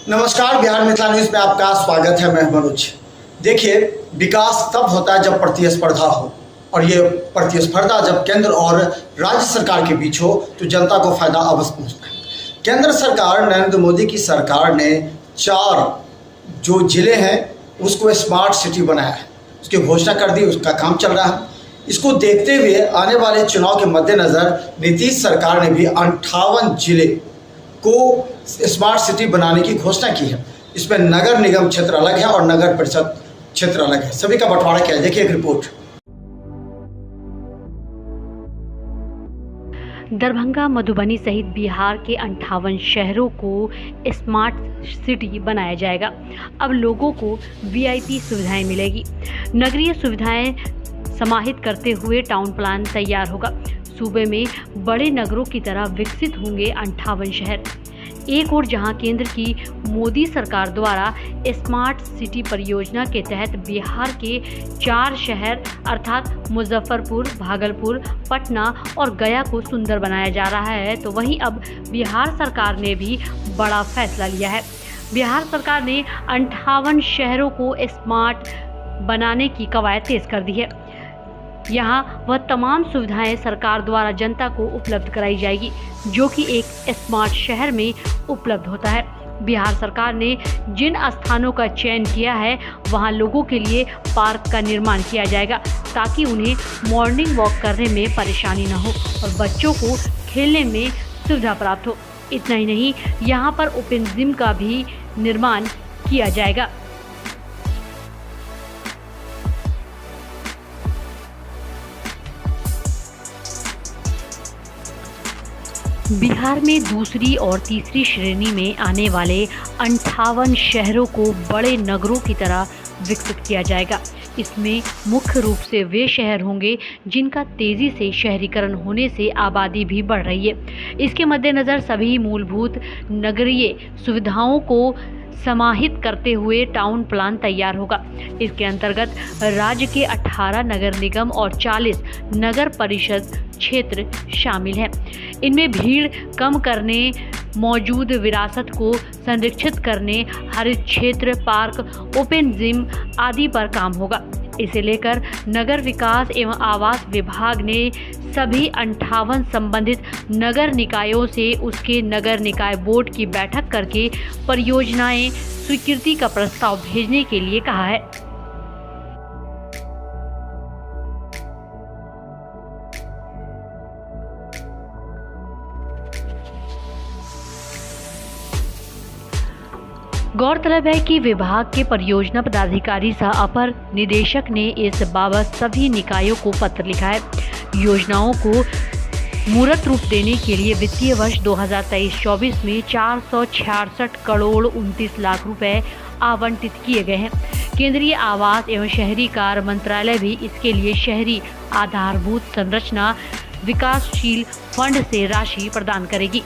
नमस्कार, बिहार मिथिला न्यूज में आपका स्वागत है। मैं मनोज। देखिए, विकास तब होता है जब प्रतिस्पर्धा हो, और ये प्रतिस्पर्धा जब केंद्र और राज्य सरकार के बीच हो तो जनता को फायदा अवश्य पहुंचता है। केंद्र सरकार, नरेंद्र मोदी की सरकार ने 4 जो जिले हैं उसको स्मार्ट सिटी बनाया है, उसकी घोषणा कर दी, उसका काम चल रहा है। इसको देखते हुए आने वाले चुनाव के मद्देनज़र नीतीश सरकार ने भी 58 जिले को स्मार्ट सिटी बनाने की घोषणा की है। इसमें नगर निगम क्षेत्र अलग है और नगर परिषद क्षेत्र अलग है। सभी का बंटवारा क्या है, देखिए एक रिपोर्ट। दरभंगा, मधुबनी सहित बिहार के 58 शहरों को स्मार्ट सिटी बनाया जाएगा। अब लोगों को वीआईपी सुविधाएं मिलेगी। नगरीय सुविधाएं समाहित करते हुए टाउन प्लान तैयार होगा। सूबे में बड़े नगरों की तरह विकसित होंगे 58 शहर। एक और जहां केंद्र की मोदी सरकार द्वारा स्मार्ट सिटी परियोजना के तहत बिहार के 4 शहर अर्थात मुजफ्फरपुर, भागलपुर, पटना और गया को सुंदर बनाया जा रहा है, तो वहीं अब बिहार सरकार ने भी बड़ा फैसला लिया है। बिहार सरकार ने 58 शहरों को स्मार्ट बनाने की कवायद तेज कर दी है। यहाँ वह तमाम सुविधाएं सरकार द्वारा जनता को उपलब्ध कराई जाएगी जो कि एक स्मार्ट शहर में उपलब्ध होता है। बिहार सरकार ने जिन स्थानों का चयन किया है वहाँ लोगों के लिए पार्क का निर्माण किया जाएगा ताकि उन्हें मॉर्निंग वॉक करने में परेशानी न हो और बच्चों को खेलने में सुविधा प्राप्त हो। इतना ही नहीं, यहाँ पर ओपन जिम का भी निर्माण किया जाएगा। बिहार में दूसरी और तीसरी श्रेणी में आने वाले 58 शहरों को बड़े नगरों की तरह विकसित किया जाएगा। इसमें मुख्य रूप से वे शहर होंगे जिनका तेज़ी से शहरीकरण होने से आबादी भी बढ़ रही है। इसके मद्देनज़र सभी मूलभूत नगरीय सुविधाओं को समाहित करते हुए टाउन प्लान तैयार होगा। इसके अंतर्गत राज्य के 18 नगर निगम और 40 नगर परिषद क्षेत्र शामिल हैं। इनमें भीड़ कम करने, मौजूद विरासत को संरक्षित करने, हरित क्षेत्र, पार्क, ओपन जिम आदि पर काम होगा। इसे लेकर नगर विकास एवं आवास विभाग ने सभी 58 संबंधित नगर निकायों से उसके नगर निकाय बोर्ड की बैठक करके परियोजनाएं स्वीकृति का प्रस्ताव भेजने के लिए कहा है। गौरतलब है कि विभाग के परियोजना पदाधिकारी सह अपर निदेशक ने इस बाबत सभी निकायों को पत्र लिखा है। योजनाओं को मूर्त रूप देने के लिए वित्तीय वर्ष 2023-24 में 466 करोड़ 29 लाख रुपए आवंटित किए गए हैं। केंद्रीय आवास एवं शहरी कार्य मंत्रालय भी इसके लिए शहरी आधारभूत संरचना विकासशील फंड से राशि प्रदान करेगी।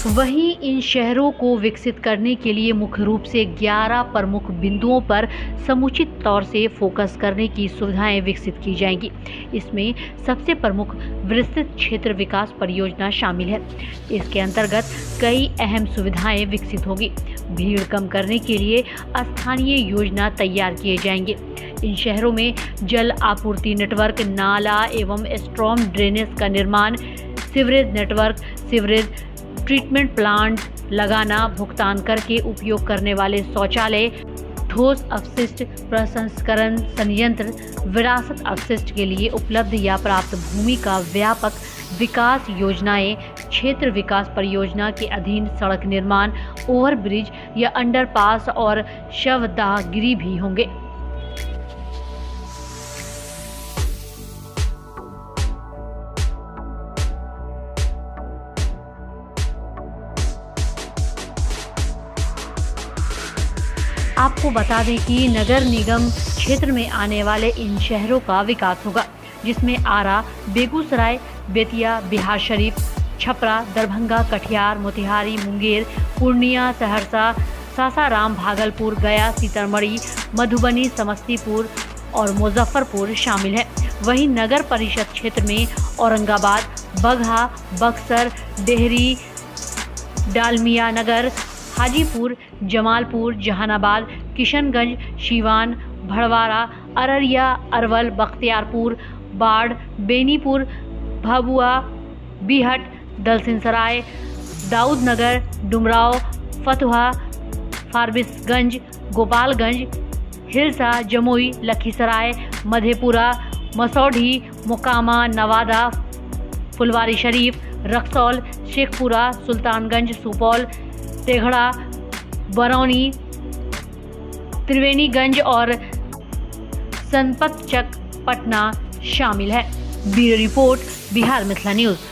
वहीं इन शहरों को विकसित करने के लिए मुख्य रूप से 11 प्रमुख बिंदुओं पर समुचित तौर से फोकस करने की सुविधाएं विकसित की जाएंगी। इसमें सबसे प्रमुख विस्तृत क्षेत्र विकास परियोजना शामिल है। इसके अंतर्गत कई अहम सुविधाएं विकसित होगी। भीड़ कम करने के लिए स्थानीय योजना तैयार किए जाएंगे। इन शहरों में जल आपूर्ति नेटवर्क, नाला एवं स्ट्रॉम ड्रेनेज का निर्माण, sewerage network, sewerage treatment plant लगाना, भुगतान करके उपयोग करने वाले शौचालय, ठोस अपशिष्ट प्रसंस्करण संयंत्र, विरासत अपशिष्ट के लिए उपलब्ध या प्राप्त भूमि का व्यापक विकास योजनाएं, क्षेत्र विकास परियोजना के अधीन सड़क निर्माण, ओवरब्रिज या अंडरपास और शवदाहगिरी भी होंगे। आपको बता दें कि नगर निगम क्षेत्र में आने वाले इन शहरों का विकास होगा, जिसमें आरा, बेगूसराय, बेतिया, बिहारशरीफ, छपरा, दरभंगा, कटिहार, मोतिहारी, मुंगेर, पूर्णिया, सहरसा, सासाराम, भागलपुर, गया, सीतामढ़ी, मधुबनी, समस्तीपुर, और मुजफ्फरपुर शामिल है। वहीं नगर परिषद क्षेत्र में औरंगाबाद, बगहा, बक्सर, डेहरी, डालमिया नगर, हाजीपुर, जमालपुर, जहानाबाद, किशनगंज, सीवान, भड़वारा, अररिया, अरवल, बख्तियारपुर, बाढ़, बेनीपुर, भभुआ, बीहट, दलसिंहसराय, दाऊदनगर, डुमराव, फतुहा, फारबिसगंज, गोपालगंज, हिलसा, जमुई, लखीसराय, मधेपुरा, मसौढी, मोकामा, नवादा, फुलवारीशरीफ, रक्सौल, शेखपुरा, सुल्तानगंज, सुपौल, तेघड़ा, बरौनी, त्रिवेणीगंज और सनपतचक, पटना शामिल है। Bureau report, Bihar Mithila news.